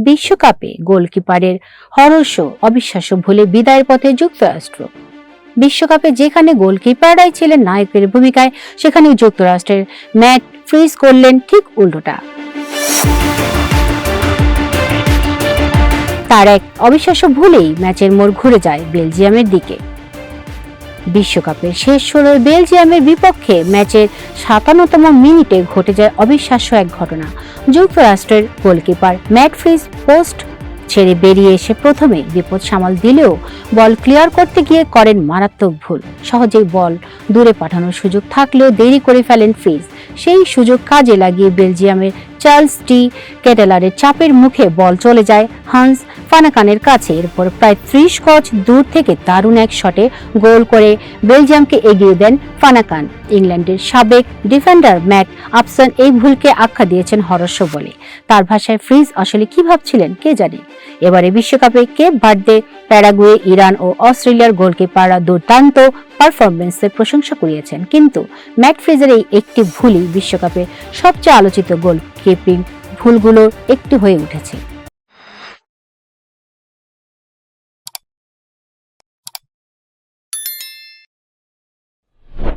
বিশ্বকাপে গোলকিপারের হরস্য অবিশ্বাস্য ভুলে বিদায়ের পথে যুক্তরাষ্ট্র। বিশ্বকাপে যেখানে গোলকিপাররাই ছিলেন নায়কের ভূমিকায়, সেখানে যুক্তরাষ্ট্রের ম্যাট ফ্রিজ করলেন ঠিক উল্টোটা। তার এক অবিশ্বাস্য ভুলেই ম্যাচের মোড় ঘুরে যায় বেলজিয়ামের দিকে। বিশ্বকাপের শেষ ১৬ বেলজিয়ামের বিপক্ষে ম্যাচের ৫৭তম মিনিটে ঘটে যায় অবিশ্বাস্য এক ঘটনা। যুক্তরাষ্ট্রের গোলকিপার ম্যাট ফ্রিজ পোস্ট ছেড়ে বেরিয়ে এসে প্রথমে বিপদ সামাল দিলেও বল ক্লিয়ার করতে গিয়ে করেন মারাত্মক ভুল। সহজেই বল দূরে পাঠানোর সুযোগ থাকলেও দেরি করে ফেলেন ফ্রিজ। সেই সুযোগ কাজে লাগিয়ে বেলজিয়ামের চার্লস ডি কেটেলারের চাপের মুখে বল চলে যায় হান্স ফানাকানের কাছে। এরপর প্রায় ৩০ গজ দূর থেকে দারুণ এক শটে গোল করে বেলজিয়ামকে এগিয়ে দেন ফানাকান। ইংল্যান্ডের সাবেক ডিফেন্ডার ম্যাট আপসন এই ভুলকে আখ্যা দিয়েছেন হরস্য বলে। তার ভাষায় ফ্রিজ আসলে কি ভাবছিলেন কে জানে। এবারে বিশ্বকাপে কেপ ভার্দে, প্যারাগুয়ে, ইরান ও অস্ট্রেলিয়ার গোলকিপাররা দুর্দান্ত পারফরমেন্সের প্রশংসা কুড়িয়েছেন, কিন্তু ম্যাট ফ্রিজের এই একটি ভুলই বিশ্বকাপে সবচেয়ে আলোচিত গোলকিপিং ভুলগুলোর একটি হয়ে উঠেছে।